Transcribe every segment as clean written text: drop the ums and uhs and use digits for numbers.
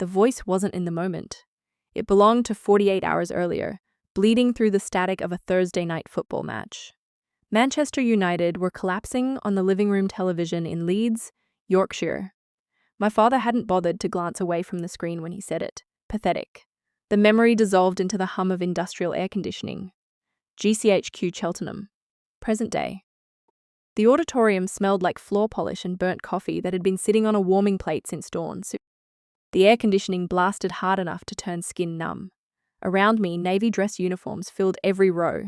The voice wasn't in the moment. It belonged to 48 hours earlier, bleeding through the static of a Thursday night football match. Manchester United were collapsing on the living room television in Leeds, Yorkshire. My father hadn't bothered to glance away from the screen when he said it. Pathetic. The memory dissolved into the hum of industrial air conditioning. GCHQ Cheltenham. Present day. The auditorium smelled like floor polish and burnt coffee that had been sitting on a warming plate since dawn. The air conditioning blasted hard enough to turn skin numb. Around me, navy dress uniforms filled every row.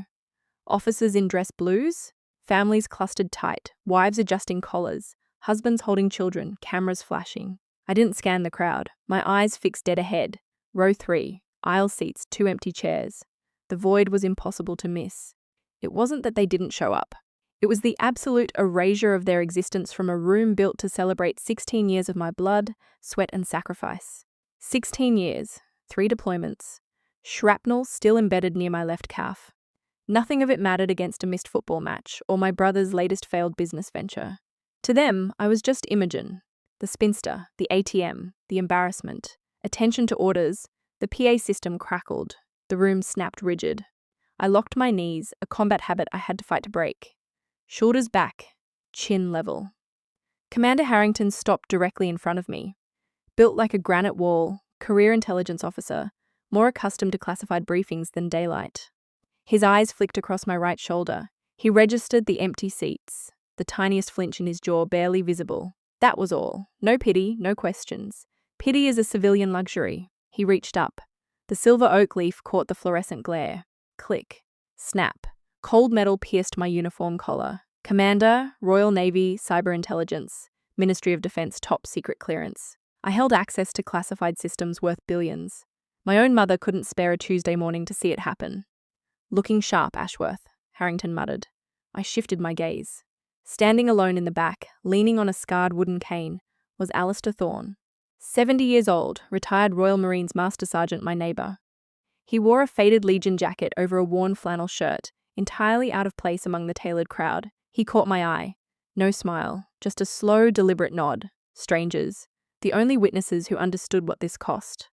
Officers in dress blues, families clustered tight, wives adjusting collars, husbands holding children, cameras flashing. I didn't scan the crowd. My eyes fixed dead ahead. Row 3, aisle seats, 2 empty chairs. The void was impossible to miss. It wasn't that they didn't show up. It was the absolute erasure of their existence from a room built to celebrate 16 years of my blood, sweat and sacrifice. 16 years, 3 deployments, shrapnel still embedded near my left calf. Nothing of it mattered against a missed football match or my brother's latest failed business venture. To them, I was just Imogen, the spinster, the ATM, the embarrassment. Attention to orders, the PA system crackled. The room snapped rigid. I locked my knees, a combat habit I had to fight to break. Shoulders back, chin level. Commander Harrington stopped directly in front of me. Built like a granite wall, career intelligence officer, more accustomed to classified briefings than daylight. His eyes flicked across my right shoulder. He registered the empty seats, the tiniest flinch in his jaw barely visible. That was all. No pity, no questions. Pity is a civilian luxury. He reached up. The silver oak leaf caught the fluorescent glare. Click. Snap. Cold metal pierced my uniform collar. Commander, Royal Navy, Cyber Intelligence, Ministry of Defense top secret clearance. I held access to classified systems worth billions. My own mother couldn't spare a Tuesday morning to see it happen. Looking sharp, Ashworth, Harrington muttered. I shifted my gaze. Standing alone in the back, leaning on a scarred wooden cane, was Alistair Thorne. 70 years old, retired Royal Marines Master Sergeant, my neighbour. He wore a faded Legion jacket over a worn flannel shirt, entirely out of place among the tailored crowd. He caught my eye. No smile, just a slow, deliberate nod. Strangers, the only witnesses who understood what this cost.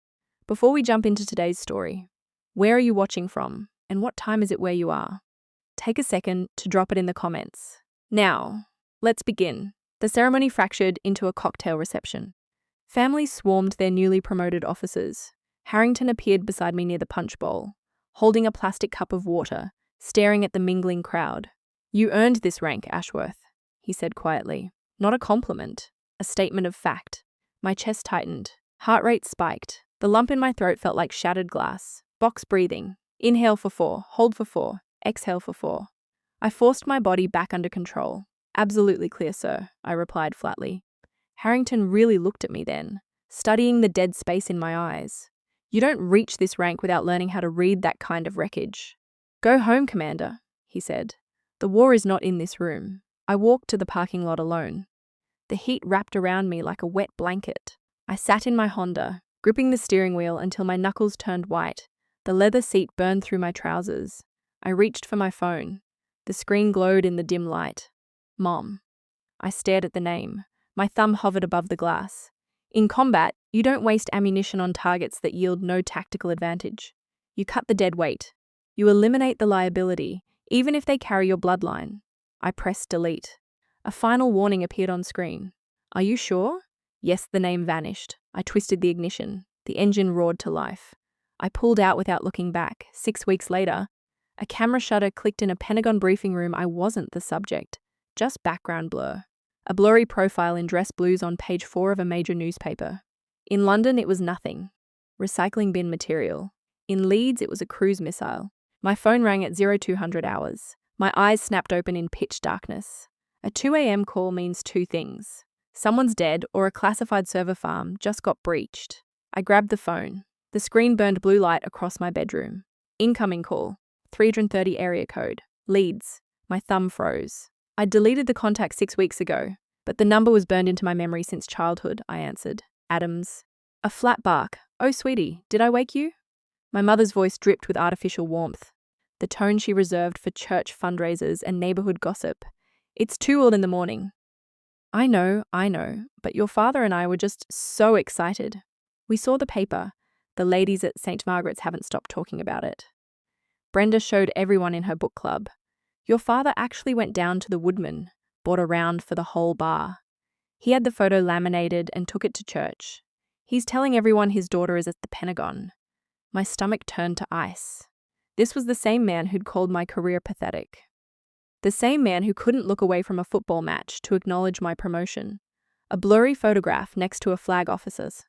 Before we jump into today's story, where are you watching from, and what time is it where you are? Take a second to drop it in the comments. Now, let's begin. The ceremony fractured into a cocktail reception. Families swarmed their newly promoted officers. Harrington appeared beside me near the punch bowl, holding a plastic cup of water, staring at the mingling crowd. You earned this rank, Ashworth, he said quietly. Not a compliment, a statement of fact. My chest tightened. Heart rate spiked. The lump in my throat felt like shattered glass. Box breathing. Inhale for 4, hold for 4, exhale for 4. I forced my body back under control. Absolutely clear, sir, I replied flatly. Harrington really looked at me then, studying the dead space in my eyes. You don't reach this rank without learning how to read that kind of wreckage. Go home, Commander, he said. The war is not in this room. I walked to the parking lot alone. The heat wrapped around me like a wet blanket. I sat in my Honda, gripping the steering wheel until my knuckles turned white. The leather seat burned through my trousers. I reached for my phone. The screen glowed in the dim light. Mom. I stared at the name. My thumb hovered above the glass. In combat, you don't waste ammunition on targets that yield no tactical advantage. You cut the dead weight. You eliminate the liability, even if they carry your bloodline. I pressed delete. A final warning appeared on screen. Are you sure? Yes, the name vanished. I twisted the ignition. The engine roared to life. I pulled out without looking back. 6 weeks later, a camera shutter clicked in a Pentagon briefing room. I wasn't the subject, just background blur. A blurry profile in dress blues on page 4 of a major newspaper. In London, it was nothing. Recycling bin material. In Leeds, it was a cruise missile. My phone rang at 0200 hours. My eyes snapped open in pitch darkness. A 2 a.m. call means 2 things. Someone's dead or a classified server farm just got breached. I grabbed the phone. The screen burned blue light across my bedroom. Incoming call. 330 area code. Leeds. My thumb froze. I deleted the contact 6 weeks ago, but the number was burned into my memory since childhood, I answered. Adams. A flat bark. Oh, sweetie, did I wake you? My mother's voice dripped with artificial warmth, the tone she reserved for church fundraisers and neighborhood gossip. It's 2 in the morning. I know, but your father and I were just so excited. We saw the paper. The ladies at St. Margaret's haven't stopped talking about it. Brenda showed everyone in her book club. Your father actually went down to the Woodman, bought a round for the whole bar. He had the photo laminated and took it to church. He's telling everyone his daughter is at the Pentagon. My stomach turned to ice. This was the same man who'd called my career pathetic. The same man who couldn't look away from a football match to acknowledge my promotion. A blurry photograph next to a flag officer's.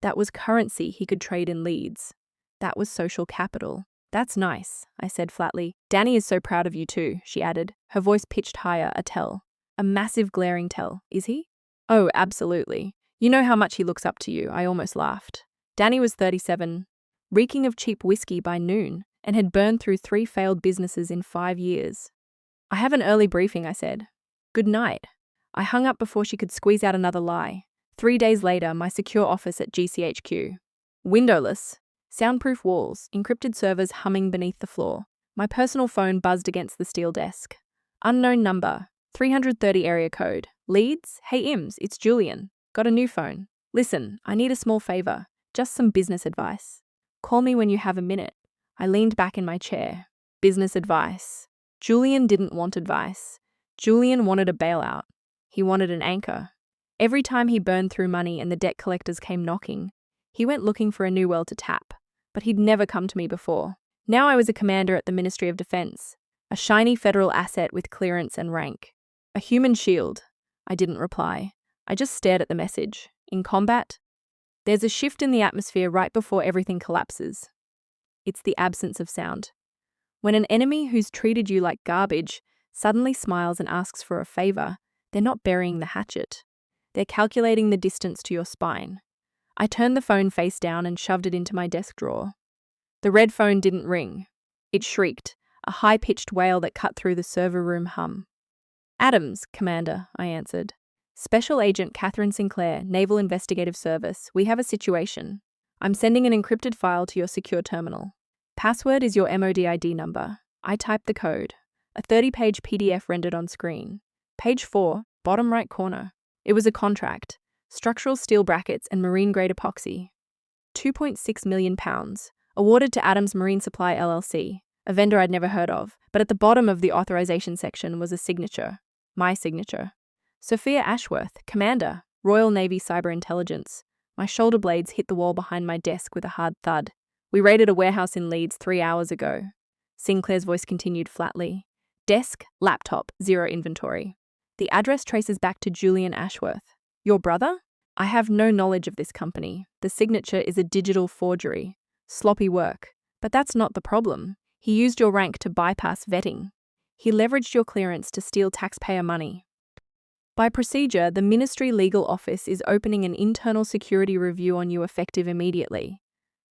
That was currency he could trade in leads. That was social capital. That's nice, I said flatly. Danny is so proud of you too, she added, her voice pitched higher, a tell. A massive glaring tell, is he? Oh, absolutely. You know how much he looks up to you, I almost laughed. Danny was 37, reeking of cheap whiskey by noon, and had burned through 3 failed businesses in 5 years. I have an early briefing, I said. Good night. I hung up before she could squeeze out another lie. 3 days later, my secure office at GCHQ. Windowless, soundproof walls, encrypted servers humming beneath the floor. My personal phone buzzed against the steel desk. Unknown number, 330 area code. Leads? Hey Ims, it's Julian. Got a new phone. Listen, I need a small favor. Just some business advice. Call me when you have a minute. I leaned back in my chair. Business advice. Julian didn't want advice. Julian wanted a bailout. He wanted an anchor. Every time he burned through money and the debt collectors came knocking, he went looking for a new well to tap. But he'd never come to me before. Now I was a commander at the Ministry of Defense, a shiny federal asset with clearance and rank. A human shield. I didn't reply. I just stared at the message. In combat, there's a shift in the atmosphere right before everything collapses. It's the absence of sound. When an enemy who's treated you like garbage suddenly smiles and asks for a favor, they're not burying the hatchet. They're calculating the distance to your spine. I turned the phone face down and shoved it into my desk drawer. The red phone didn't ring. It shrieked, a high-pitched wail that cut through the server room hum. Adams, Commander, I answered. Special Agent Catherine Sinclair, Naval Investigative Service. We have a situation. I'm sending an encrypted file to your secure terminal. Password is your MODID number. I typed the code. A 30-page PDF rendered on screen. Page 4, bottom right corner. It was a contract. Structural steel brackets and marine-grade epoxy. £2.6 million. Awarded to Adams Marine Supply LLC, a vendor I'd never heard of, but at the bottom of the authorization section was a signature. My signature. Sophia Ashworth, Commander, Royal Navy Cyber Intelligence. My shoulder blades hit the wall behind my desk with a hard thud. We raided a warehouse in Leeds 3 hours ago. Sinclair's voice continued flatly. Desk, laptop, 0 inventory. The address traces back to Julian Ashworth. Your brother? I have no knowledge of this company. The signature is a digital forgery. Sloppy work. But that's not the problem. He used your rank to bypass vetting. He leveraged your clearance to steal taxpayer money. By procedure, the Ministry Legal Office is opening an internal security review on you effective immediately.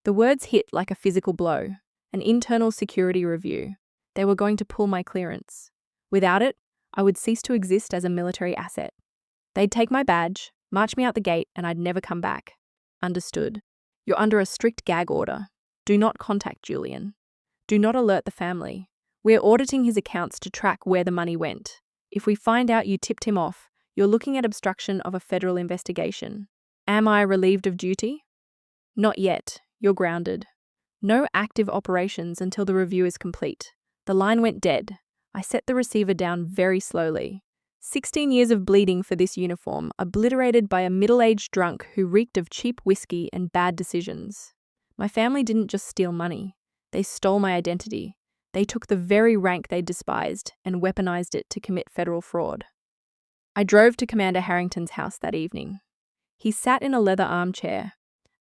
The words hit like a physical blow. An internal security review. They were going to pull my clearance. Without it, I would cease to exist as a military asset. They'd take my badge, march me out the gate, and I'd never come back. Understood. You're under a strict gag order. Do not contact Julian. Do not alert the family. We're auditing his accounts to track where the money went. If we find out you tipped him off, you're looking at obstruction of a federal investigation. Am I relieved of duty? Not yet. You're grounded. No active operations until the review is complete. The line went dead. I set the receiver down very slowly. 16 years of bleeding for this uniform, obliterated by a middle-aged drunk who reeked of cheap whiskey and bad decisions. My family didn't just steal money. They stole my identity. They took the very rank they despised and weaponized it to commit federal fraud. I drove to Commander Harrington's house that evening. He sat in a leather armchair,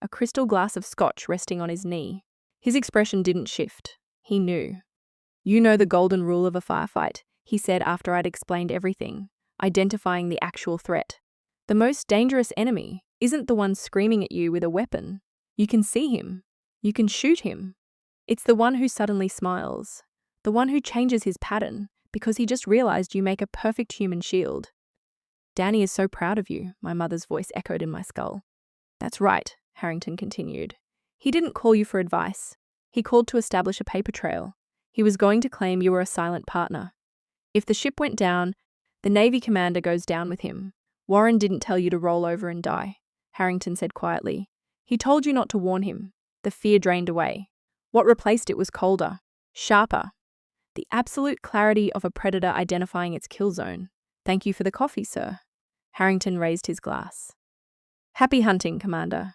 a crystal glass of scotch resting on his knee. His expression didn't shift. He knew. You know the golden rule of a firefight, he said after I'd explained everything, identifying the actual threat. The most dangerous enemy isn't the one screaming at you with a weapon. You can see him. You can shoot him. It's the one who suddenly smiles. The one who changes his pattern because he just realized you make a perfect human shield. Danny is so proud of you, my mother's voice echoed in my skull. That's right, Harrington continued. He didn't call you for advice. He called to establish a paper trail. He was going to claim you were a silent partner. If the ship went down, the Navy commander goes down with him. Warren didn't tell you to roll over and die, Harrington said quietly. He told you not to warn him. The fear drained away. What replaced it was colder, sharper. The absolute clarity of a predator identifying its kill zone. Thank you for the coffee, sir. Harrington raised his glass. Happy hunting, Commander.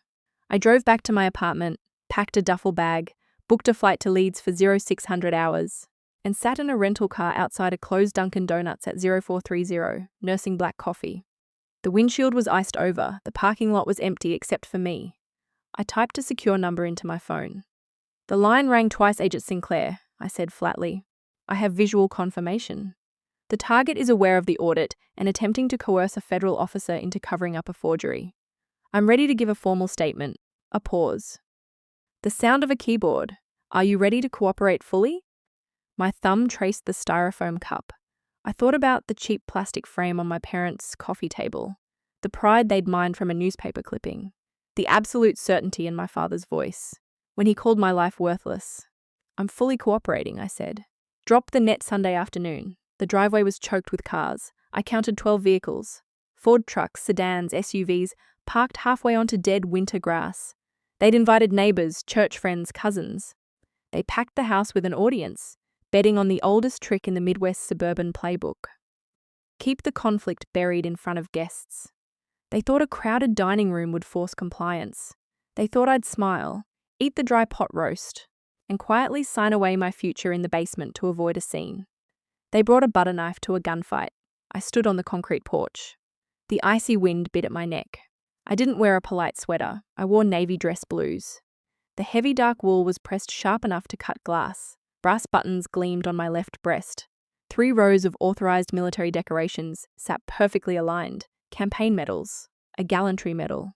I drove back to my apartment, packed a duffel bag, booked a flight to Leeds for 0600 hours, and sat in a rental car outside a closed Dunkin' Donuts at 0430, nursing black coffee. The windshield was iced over, the parking lot was empty except for me. I typed a secure number into my phone. The line rang twice, Agent Sinclair, I said flatly. I have visual confirmation. The target is aware of the audit and attempting to coerce a federal officer into covering up a forgery. I'm ready to give a formal statement. A pause. The sound of a keyboard. Are you ready to cooperate fully? My thumb traced the styrofoam cup. I thought about the cheap plastic frame on my parents' coffee table, the pride they'd mined from a newspaper clipping, the absolute certainty in my father's voice, when he called my life worthless. I'm fully cooperating, I said. Drop the net Sunday afternoon. The driveway was choked with cars. I counted 12 vehicles. Ford trucks, sedans, SUVs, parked halfway onto dead winter grass. They'd invited neighbors, church friends, cousins. They packed the house with an audience, betting on the oldest trick in the Midwest suburban playbook. Keep the conflict buried in front of guests. They thought a crowded dining room would force compliance. They thought I'd smile, eat the dry pot roast, and quietly sign away my future in the basement to avoid a scene. They brought a butter knife to a gunfight. I stood on the concrete porch. The icy wind bit at my neck. I didn't wear a polite sweater. I wore navy dress blues. The heavy dark wool was pressed sharp enough to cut glass. Brass buttons gleamed on my left breast. 3 rows of authorized military decorations sat perfectly aligned. Campaign medals. A gallantry medal.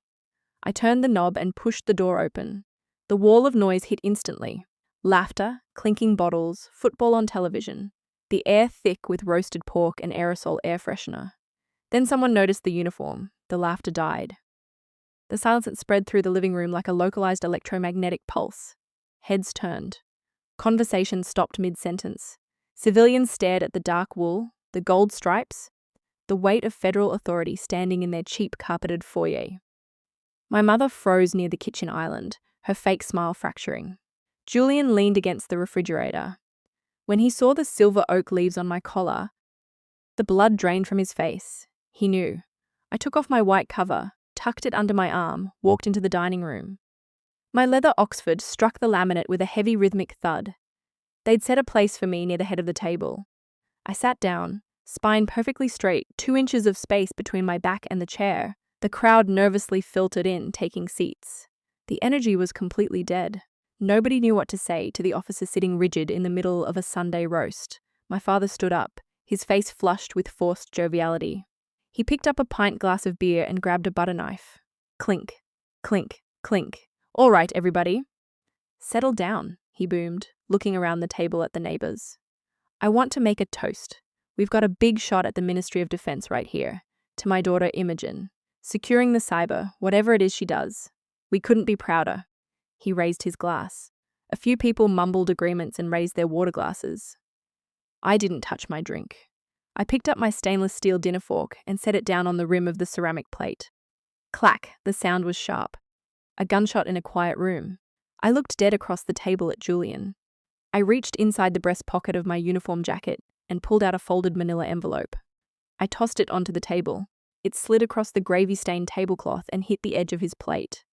I turned the knob and pushed the door open. The wall of noise hit instantly. Laughter, clinking bottles, football on television. The air thick with roasted pork and aerosol air freshener. Then someone noticed the uniform. The laughter died. The silence had spread through the living room like a localized electromagnetic pulse. Heads turned. Conversation stopped mid-sentence. Civilians stared at the dark wool, the gold stripes, the weight of federal authority standing in their cheap carpeted foyer. My mother froze near the kitchen island, her fake smile fracturing. Julian leaned against the refrigerator. When he saw the silver oak leaves on my collar, the blood drained from his face. He knew. I took off my white cover, tucked it under my arm, walked into the dining room. My leather Oxford struck the laminate with a heavy rhythmic thud. They'd set a place for me near the head of the table. I sat down, spine perfectly straight, 2 inches of space between my back and the chair. The crowd nervously filtered in, taking seats. The energy was completely dead. Nobody knew what to say to the officer sitting rigid in the middle of a Sunday roast. My father stood up, his face flushed with forced joviality. He picked up a pint glass of beer and grabbed a butter knife. Clink, clink, clink. All right, everybody. Settle down, he boomed, looking around the table at the neighbors. I want to make a toast. We've got a big shot at the Ministry of Defense right here. To my daughter Imogen. Securing the cyber, whatever it is she does. We couldn't be prouder. He raised his glass. A few people mumbled agreements and raised their water glasses. I didn't touch my drink. I picked up my stainless steel dinner fork and set it down on the rim of the ceramic plate. Clack, the sound was sharp. A gunshot in a quiet room. I looked dead across the table at Julian. I reached inside the breast pocket of my uniform jacket and pulled out a folded manila envelope. I tossed it onto the table. It slid across the gravy-stained tablecloth and hit the edge of his plate.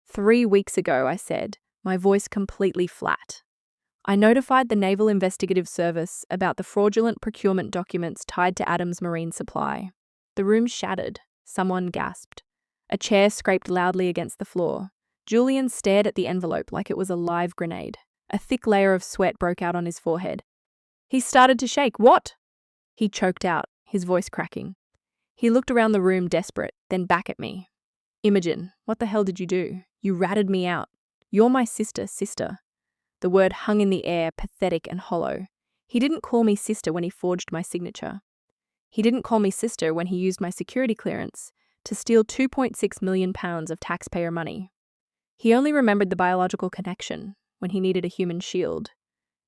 3 weeks ago, I said, my voice completely flat. I notified the Naval Investigative Service about the fraudulent procurement documents tied to Adams Marine Supply. The room shattered. Someone gasped. A chair scraped loudly against the floor. Julian stared at the envelope like it was a live grenade. A thick layer of sweat broke out on his forehead. He started to shake. What? He choked out, his voice cracking. He looked around the room desperate, then back at me. Imogen, what the hell did you do? You ratted me out. You're my sister. The word hung in the air, pathetic and hollow. He didn't call me sister when he forged my signature. He didn't call me sister when he used my security clearance to steal £2.6 million of taxpayer money. He only remembered the biological connection when he needed a human shield.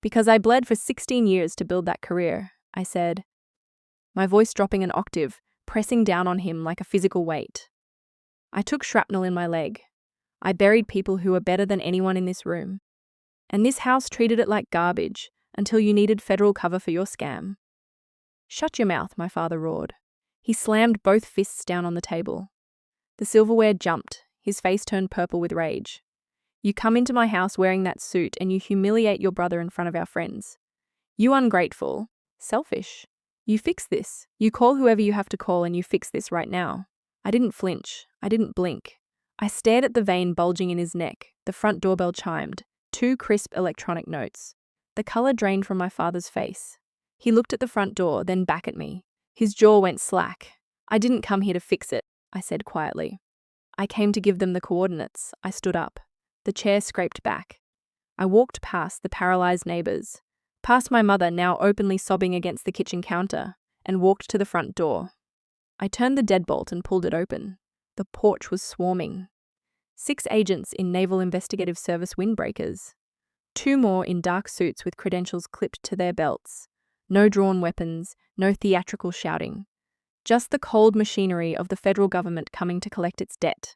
Because I bled for 16 years to build that career, I said, my voice dropping an octave, pressing down on him like a physical weight. I took shrapnel in my leg. I buried people who were better than anyone in this room. And this house treated it like garbage until you needed federal cover for your scam. Shut your mouth, my father roared. He slammed both fists down on the table. The silverware jumped, his face turned purple with rage. You come into my house wearing that suit and you humiliate your brother in front of our friends. You ungrateful, selfish. You fix this. You call whoever you have to call and you fix this right now. I didn't flinch. I didn't blink. I stared at the vein bulging in his neck. The front doorbell chimed. 2 crisp electronic notes. The color drained from my father's face. He looked at the front door, then back at me. His jaw went slack. I didn't come here to fix it, I said quietly. I came to give them the coordinates. I stood up. The chair scraped back. I walked past the paralyzed neighbors, past my mother now openly sobbing against the kitchen counter, and walked to the front door. I turned the deadbolt and pulled it open. The porch was swarming. 6 agents in Naval Investigative Service windbreakers. 2 more in dark suits with credentials clipped to their belts. No drawn weapons, no theatrical shouting. Just the cold machinery of the federal government coming to collect its debt.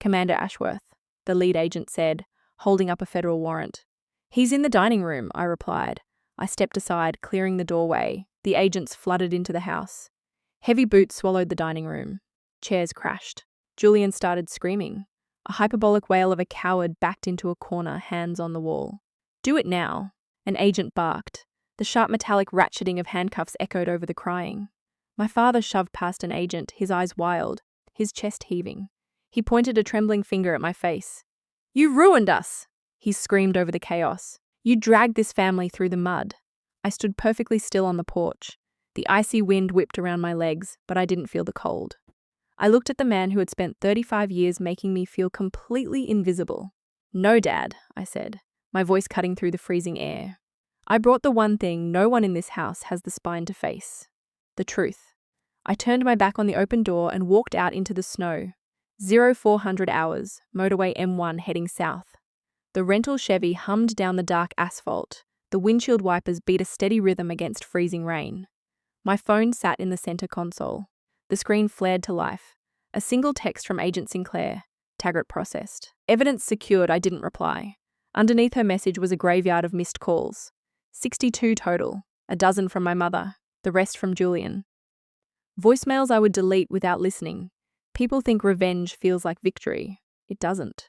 Commander Ashworth, the lead agent said, holding up a federal warrant. He's in the dining room, I replied. I stepped aside, clearing the doorway. The agents flooded into the house. Heavy boots swallowed the dining room. Chairs crashed. Julian started screaming. A hyperbolic wail of a coward backed into a corner, hands on the wall. Do it now, an agent barked. The sharp metallic ratcheting of handcuffs echoed over the crying. My father shoved past an agent, his eyes wild, his chest heaving. He pointed a trembling finger at my face. You ruined us, he screamed over the chaos. You dragged this family through the mud. I stood perfectly still on the porch. The icy wind whipped around my legs, but I didn't feel the cold. I looked at the man who had spent 35 years making me feel completely invisible. No, Dad, I said, my voice cutting through the freezing air. I brought the one thing no one in this house has the spine to face. The truth. I turned my back on the open door and walked out into the snow. 0400 hours, motorway M1 heading south. The rental Chevy hummed down the dark asphalt. The windshield wipers beat a steady rhythm against freezing rain. My phone sat in the center console. The screen flared to life. A single text from Agent Sinclair. Taggart processed. Evidence secured, I didn't reply. Underneath her message was a graveyard of missed calls. 62 total. A dozen from my mother. The rest from Julian. Voicemails I would delete without listening. People think revenge feels like victory. It doesn't.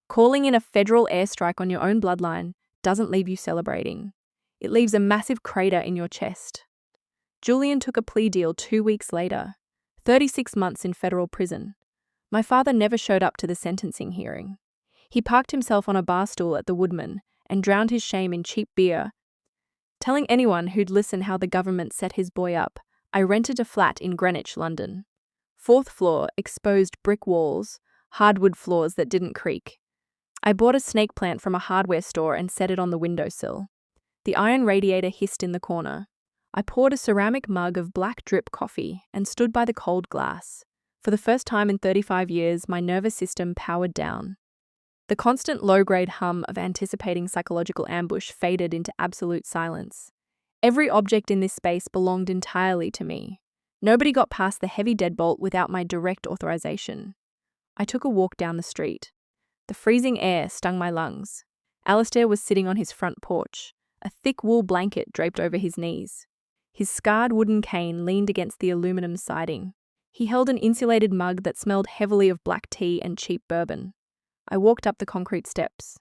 Calling in a federal airstrike on your own bloodline doesn't leave you celebrating. It leaves a massive crater in your chest. Julian took a plea deal 2 weeks later. 36 months in federal prison. My father never showed up to the sentencing hearing. He parked himself on a bar stool at the Woodman and drowned his shame in cheap beer, telling anyone who'd listen how the government set his boy up. I rented a flat in Greenwich, London. 4th floor, exposed brick walls, hardwood floors that didn't creak. I bought a snake plant from a hardware store and set it on the windowsill. The iron radiator hissed in the corner. I poured a ceramic mug of black drip coffee and stood by the cold glass. For the first time in 35 years, my nervous system powered down. The constant low-grade hum of anticipating psychological ambush faded into absolute silence. Every object in this space belonged entirely to me. Nobody got past the heavy deadbolt without my direct authorization. I took a walk down the street. The freezing air stung my lungs. Alistair was sitting on his front porch, a thick wool blanket draped over his knees. His scarred wooden cane leaned against the aluminum siding. He held an insulated mug that smelled heavily of black tea and cheap bourbon. I walked up the concrete steps.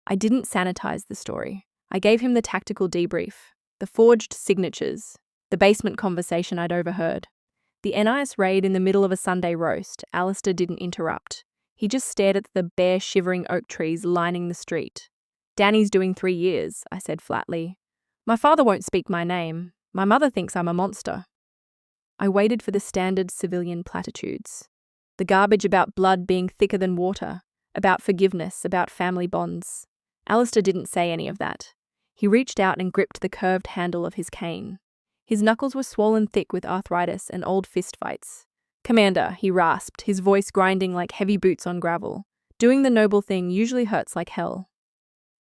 I didn't sanitize the story. I gave him the tactical debrief, the forged signatures, the basement conversation I'd overheard. The NIS raid in the middle of a Sunday roast, Alistair didn't interrupt. He just stared at the bare, shivering oak trees lining the street. Danny's doing 3 years, I said flatly. My father won't speak my name. My mother thinks I'm a monster. I waited for the standard civilian platitudes. The garbage about blood being thicker than water, about forgiveness, about family bonds. Alistair didn't say any of that. He reached out and gripped the curved handle of his cane. His knuckles were swollen thick with arthritis and old fistfights. Commander, he rasped, his voice grinding like heavy boots on gravel. Doing the noble thing usually hurts like hell.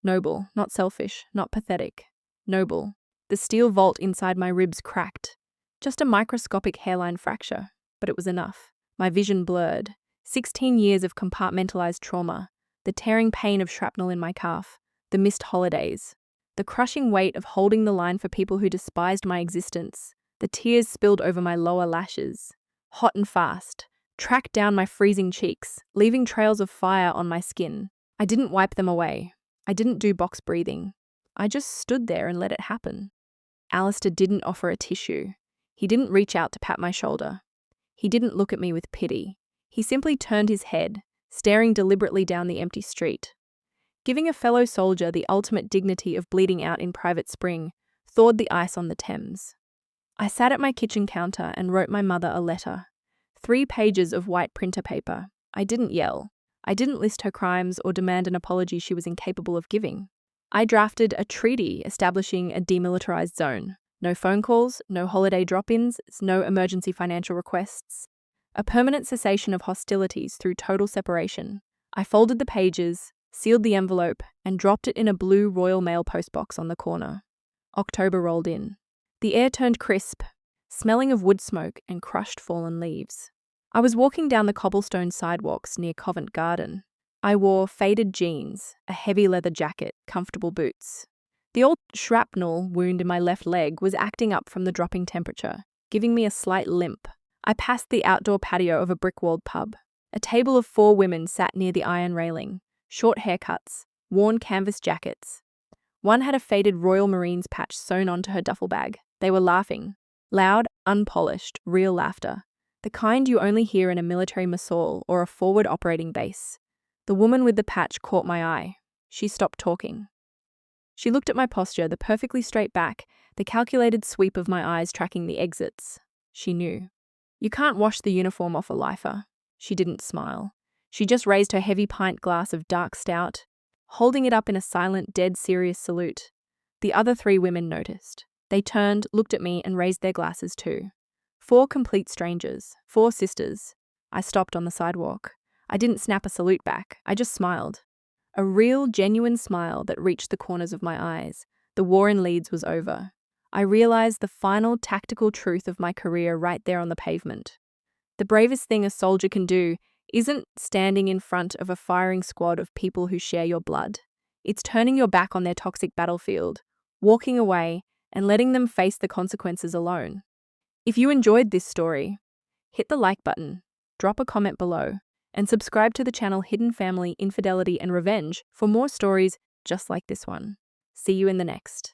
Noble, not selfish, not pathetic. Noble. The steel vault inside my ribs cracked. Just a microscopic hairline fracture, but it was enough. My vision blurred. 16 years of compartmentalized trauma. the tearing pain of shrapnel in my calf, the missed holidays, the crushing weight of holding the line for people who despised my existence, the tears spilled over my lower lashes, hot and fast, tracked down my freezing cheeks, leaving trails of fire on my skin. I didn't wipe them away. I didn't do box breathing. I just stood there and let it happen. Alistair didn't offer a tissue. He didn't reach out to pat my shoulder. He didn't look at me with pity. He simply turned his head, staring deliberately down the empty street. Giving a fellow soldier the ultimate dignity of bleeding out in Private Spring thawed the ice on the Thames. I sat at my kitchen counter and wrote my mother a letter. 3 pages of white printer paper. I didn't yell. I didn't list her crimes or demand an apology she was incapable of giving. I drafted a treaty establishing a demilitarized zone. No phone calls, no holiday drop-ins, no emergency financial requests. A permanent cessation of hostilities through total separation. I folded the pages, sealed the envelope, and dropped it in a blue Royal Mail postbox on the corner. October rolled in. The air turned crisp, smelling of wood smoke and crushed fallen leaves. I was walking down the cobblestone sidewalks near Covent Garden. I wore faded jeans, a heavy leather jacket, comfortable boots. The old shrapnel wound in my left leg was acting up from the dropping temperature, giving me a slight limp. I passed the outdoor patio of a brick-walled pub. A table of 4 women sat near the iron railing, short haircuts, worn canvas jackets. One had a faded Royal Marines patch sewn onto her duffel bag. They were laughing. Loud, unpolished, real laughter. The kind you only hear in a military massal or a forward operating base. The woman with the patch caught my eye. She stopped talking. She looked at my posture, the perfectly straight back, the calculated sweep of my eyes tracking the exits. She knew. You can't wash the uniform off a lifer. She didn't smile. She just raised her heavy pint glass of dark stout, holding it up in a silent, dead serious salute. The other 3 women noticed. They turned, looked at me, and raised their glasses too. 4 complete strangers, 4 sisters. I stopped on the sidewalk. I didn't snap a salute back. I just smiled. A real, genuine smile that reached the corners of my eyes. The war in Leeds was over. I realized the final tactical truth of my career right there on the pavement. The bravest thing a soldier can do isn't standing in front of a firing squad of people who share your blood. It's turning your back on their toxic battlefield, walking away, and letting them face the consequences alone. If you enjoyed this story, hit the like button, drop a comment below, and subscribe to the channel Hidden Family, Infidelity, and Revenge for more stories just like this one. See you in the next.